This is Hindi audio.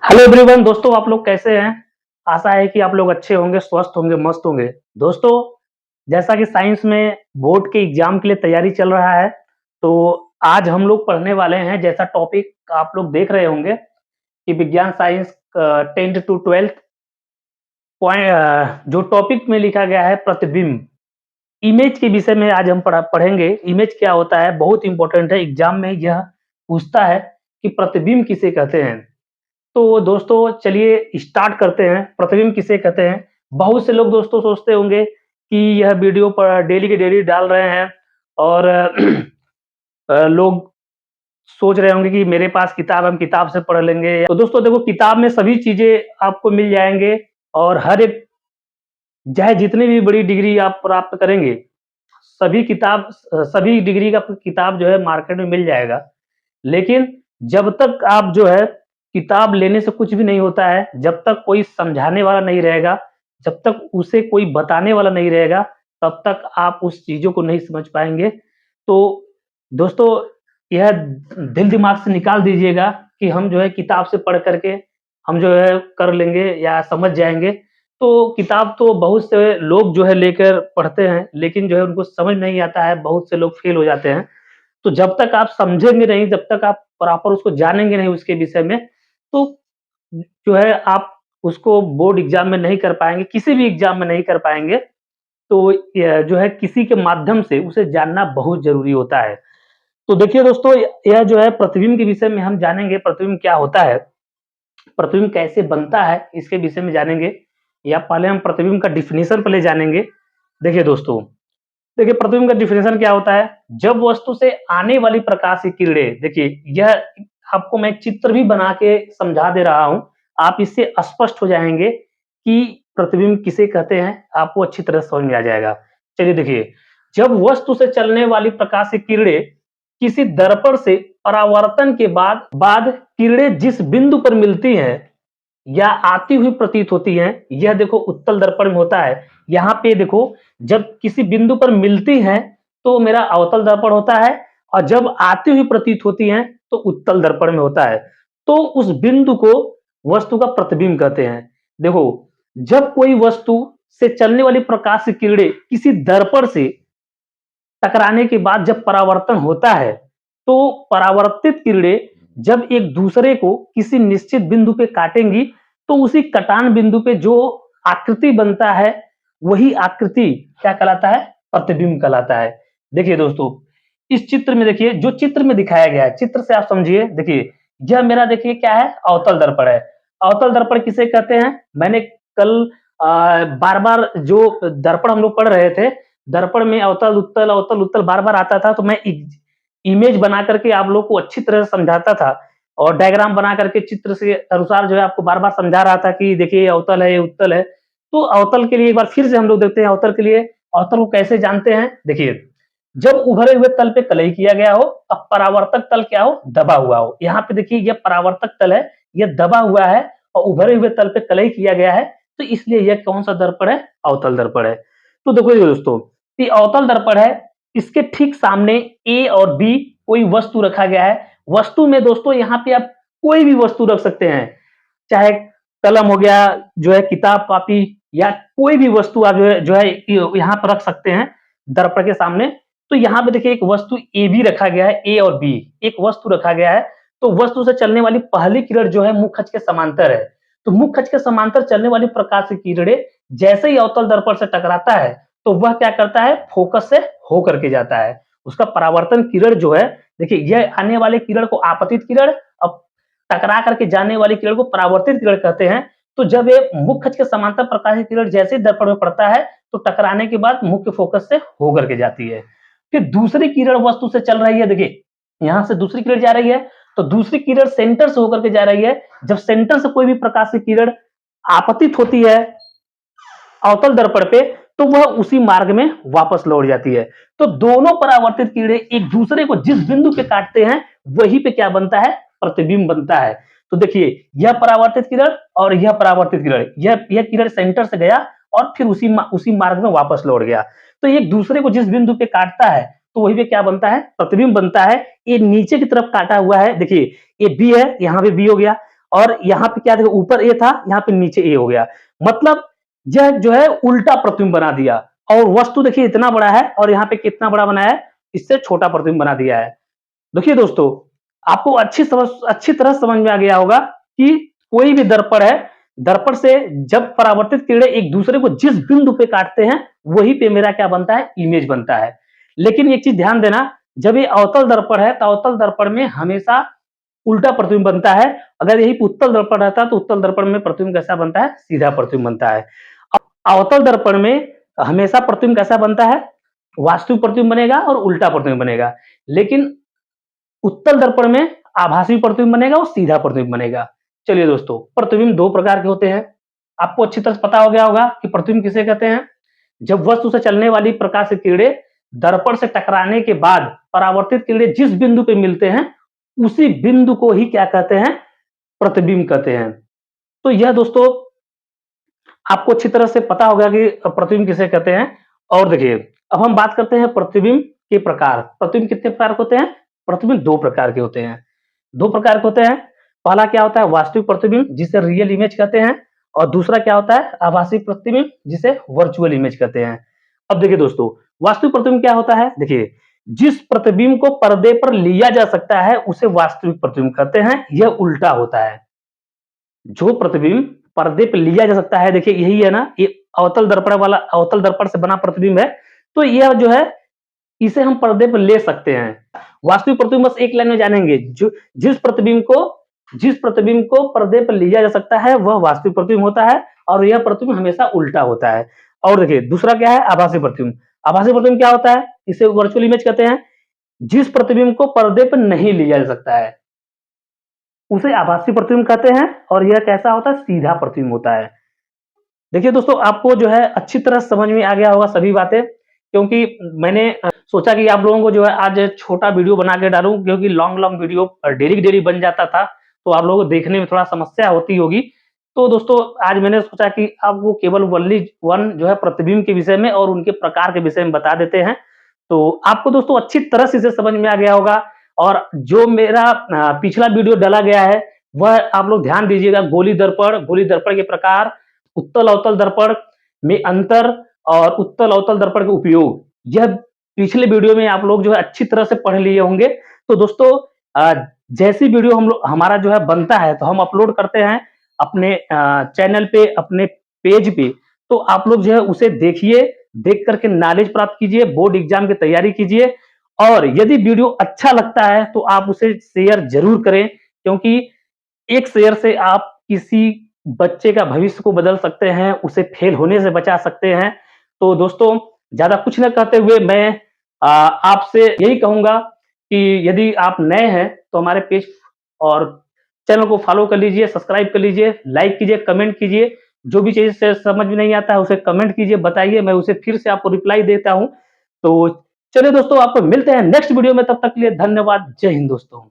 हेलो एवरीवन दोस्तों, आप लोग कैसे हैं? आशा है कि आप लोग अच्छे होंगे, स्वस्थ होंगे, मस्त होंगे। दोस्तों, जैसा कि साइंस में बोर्ड के एग्जाम के लिए तैयारी चल रहा है, तो आज हम लोग पढ़ने वाले हैं, जैसा टॉपिक आप लोग देख रहे होंगे कि विज्ञान साइंस 10th टू 12th जो टॉपिक में लिखा गया है प्रतिबिंब। इमेज के विषय में आज हम पढ़ेंगे। इमेज क्या होता है, बहुत इंपॉर्टेंट है। एग्जाम में यह पूछता है कि प्रतिबिंब किसे कहते हैं। तो दोस्तों चलिए स्टार्ट करते हैं। प्रतिबिंब किसे कहते हैं? बहुत से लोग दोस्तों सोचते होंगे कि यह वीडियो पर डेली के डेली डाल रहे हैं और लोग सोच रहे होंगे कि मेरे पास किताब, हम किताब से पढ़ लेंगे। तो दोस्तों देखो, किताब में सभी चीजें आपको मिल जाएंगे और हर एक, चाहे जितनी भी बड़ी डिग्री आप प्राप्त करेंगे, सभी डिग्री का किताब जो है मार्केट में मिल जाएगा। लेकिन जब तक आप जो है, किताब लेने से कुछ भी नहीं होता है। जब तक कोई समझाने वाला नहीं रहेगा, जब तक उसे कोई बताने वाला नहीं रहेगा, तब तक आप उस चीज़ों को नहीं समझ पाएँगे। तो दोस्तों, यह दिल दिमाग से निकाल दीजिएगा कि हम जो है किताब से पढ़ कर के हम जो है कर लेंगे या समझ जाएँगे। तो किताब तो बहुत से लोग जो है लेकर पढ़ते हैं, लेकिन जो है उनको समझ नहीं आता है, बहुत से लोग फेल हो जाते हैं। तो जब तक आप समझेंगे नहीं, जब तक आप प्रॉपर उसको जानेंगे नहीं उसके विषय में, तो जो है आप उसको बोर्ड एग्ज़ाम में नहीं कर पाएँगे, किसी भी एग्ज़ाम में नहीं कर पाएँगे। तो यह जो है किसी के माध्यम से उसे जानना बहुत ज़रूरी होता है। तो देखिए दोस्तों, यह जो है प्रतिबिंब के विषय में हम जानेंगे, प्रतिबिंब क्या होता है, प्रतिबिंब कैसे बनता है, इसके विषय में जानेंगे। या पहले हम प्रतिबिंब का डेफिनिशन पहले जानेंगे। देखिए दोस्तों, देखिए प्रतिबिंब का डेफिनेशन क्या होता है। जब वस्तु से आने वाली प्रकाश की किरणें, देखिए यह आपको मैं चित्र भी बना के समझा दे रहा हूं, आप इससे स्पष्ट हो जाएंगे कि प्रतिबिंब किसे कहते हैं, आपको अच्छी तरह समझ में आ जाएगा। चलिए देखिए, जब वस्तु से चलने वाली प्रकाश की किरणें किसी दर्पण से परावर्तन के बाद किरणें जिस बिंदु पर मिलती हैं या आती हुई प्रतीत होती हैं, यह देखो उत्तल दर्पण में होता है। यहाँ पे देखो, जब किसी बिंदु पर मिलती हैं तो मेरा अवतल दर्पण होता है, और जब आती हुई प्रतीत होती हैं तो उत्तल दर्पण में होता है। तो उस बिंदु को वस्तु का प्रतिबिंब कहते हैं। देखो, जब कोई वस्तु से चलने वाली प्रकाश की किरणें किसी दर्पण से टकराने के बाद जब परावर्तन होता है, तो परावर्तित किरणें जब एक दूसरे को किसी निश्चित बिंदु पे काटेंगी, तो उसी कटान बिंदु पे जो आकृति बनता है, वही आकृति क्या कहलाता है? प्रतिबिंब कहलाता है। देखिए दोस्तों, इस चित्र में देखिए, जो चित्र में दिखाया गया है, चित्र से आप समझिए। देखिए, यह मेरा देखिए क्या है, अवतल दर्पण है। अवतल दर्पण किसे कहते हैं? मैंने कल बार बार जो दर्पण हम लोग पढ़ रहे थे, दर्पण में अवतल उत्तल, अवतल उत्तल बार बार आता था, तो मैं इमेज बना करके आप लोग को अच्छी तरह से समझाता था और डायग्राम बना करके चित्र से अनुसार जो है आपको बार बार समझा रहा था कि देखिए ये अवतल है, ये उत्तल है। तो अवतल के लिए एक बार फिर से हम लोग देखते हैं। अवतल के लिए, अवतल को कैसे जानते हैं? देखिए, जब उभरे हुए तल पे कलई किया गया हो, अब परावर्तक तल क्या हो? दबा हुआ हो। यहाँ पे देखिए, यह परावर्तक तल है, यह दबा हुआ है और उभरे हुए तल पे कलई किया गया है, तो इसलिए यह कौन सा दर्पण है? अवतल दर्पण है। तो देखो ये दोस्तों, ये अवतल दर्पण है। इसके ठीक सामने ए और बी कोई वस्तु रखा गया है। वस्तु में दोस्तों यहाँ पे आप कोई भी वस्तु रख सकते हैं, चाहे कलम हो गया, जो है किताब कॉपी, या कोई भी वस्तु आप जो है यहाँ पर रख सकते हैं दर्पण के सामने। तो यहाँ पे देखिए एक वस्तु ए भी रखा गया है, ए और बी एक वस्तु रखा गया है। तो वस्तु से चलने वाली पहली किरण जो है मुख्य अक्ष के समांतर है। तो मुख्य अक्ष के समांतर चलने वाली प्रकाश की किरणें जैसे ही अवतल दर्पण से टकराता है, तो वह क्या करता है? फोकस से हो करके जाता है। उसका परावर्तन किरण जो है, देखिए यह आने वाले किरण को आपतित किरण, अब टकरा करके जाने वाली किरण को परावर्तित किरण कहते हैं। तो जब ये मुख्य अक्ष के समांतर प्रकाश की किरण जैसे ही दर्पण में पड़ता है, तो टकराने के बाद मुख्य फोकस से हो करके जाती है। फिर दूसरी किरण वस्तु से चल रही है, देखिए यहां से दूसरी किरण जा रही है, तो दूसरी किरण सेंटर से होकर के जा रही है। जब सेंटर से कोई भी प्रकाश की किरण आपतित होती है अवतल दर्पण पे, तो वह उसी मार्ग में वापस लौट जाती है। तो दोनों परावर्तित किरणें एक दूसरे को जिस बिंदु पे काटते हैं, वहीं पे क्या बनता है? प्रतिबिंब बनता है। तो देखिए, यह परावर्तित किरण और यह परावर्तित किरण, यह किरण सेंटर से गया और फिर उसी मार्ग में वापस लौट गया। तो एक दूसरे को जिस बिंदु पे काटता है, तो वही पे क्या बनता है? प्रतिबिंब बनता है। ये नीचे की तरफ काटा हुआ है, देखिए ये बी है, यहाँ पे बी हो गया, और यहाँ पे क्या देखो ऊपर ए था, यहाँ पे नीचे ए हो गया। मतलब यह जो है उल्टा प्रतिबिंब बना दिया। और वस्तु देखिए इतना बड़ा है और यहाँ पे कितना बड़ा बनाया है, इससे छोटा प्रतिबिंब बना दिया है। देखिए दोस्तों, आपको अच्छी तरह समझ में आ गया होगा कि कोई भी दर्पण है, दर्पण से जब परावर्तित किरणें एक दूसरे को जिस बिंदु पे काटते हैं, वहीं पे मेरा क्या बनता है, इमेज बनता है। लेकिन एक चीज ध्यान देना, जब ये अवतल दर्पण है, तो अवतल दर्पण में हमेशा उल्टा प्रतिबिंब बनता है। अगर यही उत्तल दर्पण रहता तो उत्तल दर्पण में प्रतिबिंब कैसा बनता है, सीधा प्रतिबिंब बनता है। अवतल दर्पण में हमेशा प्रतिबिंब कैसा बनता है, वास्तविक प्रतिबिंब बनेगा और उल्टा प्रतिबिंब बनेगा। लेकिन उत्तल दर्पण में आभासी प्रतिबिंब बनेगा और सीधा प्रतिबिंब बनेगा। चलिए दोस्तों, प्रतिबिंब दो प्रकार के होते हैं। आपको अच्छी तरह पता हो गया होगा कि प्रतिबिंब किसे कहते हैं। जब वस्तु से चलने वाली प्रकाश की किरणें दर्पण से टकराने के बाद परावर्तित किरणें जिस बिंदु पे मिलते हैं, उसी बिंदु को ही क्या कहते हैं, प्रतिबिंब कहते हैं। तो यह दोस्तों आपको अच्छी तरह से पता होगा कि प्रतिबिंब किसे कहते हैं। और देखिए, अब हम बात करते हैं प्रतिबिंब के प्रकार। प्रतिबिंब कितने प्रकार के होते हैं, प्रतिबिंब दो प्रकार के होते हैं। दो प्रकार के होते हैं। पहला क्या होता है, वास्तविक प्रतिबिंब जिसे रियल इमेज कहते हैं, और दूसरा क्या होता है, आभासी प्रतिबिंब जिसे वर्चुअल इमेज कहते हैं। अब देखिए दोस्तों, वास्तविक प्रतिबिंब क्या होता है, देखिए जिस प्रतिबिंब को पर्दे पर लिया जा सकता है उसे वास्तविक प्रतिबिंब कहते हैं। यह उल्टा होता है। जो प्रतिबिंब पर्दे पे लिया जा सकता है, देखिए यही है ना, ये अवतल दर्पण से बना प्रतिबिंब है। तो यह जो है, इसे हम पर्दे पर ले सकते हैं। वास्तविक प्रतिबिंब बस एक लाइन में जानेंगे, जो जिस प्रतिबिंब को पर्दे पर लिया जा सकता है वह वास्तविक प्रतिबिंब होता है, और यह प्रतिबिंब हमेशा उल्टा होता है। और देखिए दूसरा क्या है, आभासी प्रतिबिंब। आभासी प्रतिबिंब क्या होता है, इसे वर्चुअल इमेज कहते हैं। जिस प्रतिबिंब को पर्दे पर नहीं लिया जा सकता है उसे आभासी प्रतिबिंब कहते हैं, और यह कैसा होता है, सीधा प्रतिबिंब होता है। देखिए दोस्तों, आपको जो है अच्छी तरह समझ में आ गया होगा सभी बातें, क्योंकि मैंने सोचा कि आप लोगों को जो है आज छोटा वीडियो बना के डालूं, क्योंकि लॉन्ग वीडियो डेली बन जाता था तो आप लोगों को देखने में थोड़ा समस्या होती होगी। तो दोस्तों, आज मैंने सोचा कि आपको केवल वनली वन जो है प्रतिबिंब के विषय में और उनके प्रकार के विषय में बता देते हैं। तो आपको दोस्तों अच्छी तरह से इसे समझ में आ गया होगा। और जो मेरा पिछला वीडियो डाला गया है वह आप लोग ध्यान दीजिएगा। गोली दर्पण के प्रकार, उत्तल अवतल दर्पण में अंतर और उत्तल अवतल दर्पण के उपयोग, यह पिछले वीडियो में आप लोग जो है अच्छी तरह से पढ़ लिए होंगे। तो दोस्तों, जैसी वीडियो हमारा जो है बनता है तो हम अपलोड करते हैं अपने चैनल पे, अपने पेज पे। तो आप लोग जो है उसे देखिए, देख करके नॉलेज प्राप्त कीजिए, बोर्ड एग्जाम की तैयारी कीजिए। और यदि वीडियो अच्छा लगता है तो आप उसे शेयर जरूर करें, क्योंकि एक शेयर से आप किसी बच्चे का भविष्य को बदल सकते हैं, उसे फेल होने से बचा सकते हैं। तो दोस्तों, ज्यादा कुछ न कहते हुए मैं आपसे यही कहूंगा कि यदि आप नए हैं तो हमारे पेज और चैनल को फॉलो कर लीजिए, सब्सक्राइब कर लीजिए, लाइक कीजिए, कमेंट कीजिए। जो भी चीज से समझ में नहीं आता है उसे कमेंट कीजिए, बताइए, मैं उसे फिर से आपको रिप्लाई देता हूं। तो चलिए दोस्तों, आपको मिलते हैं नेक्स्ट वीडियो में, तब तक के लिए धन्यवाद। जय हिंद दोस्तों।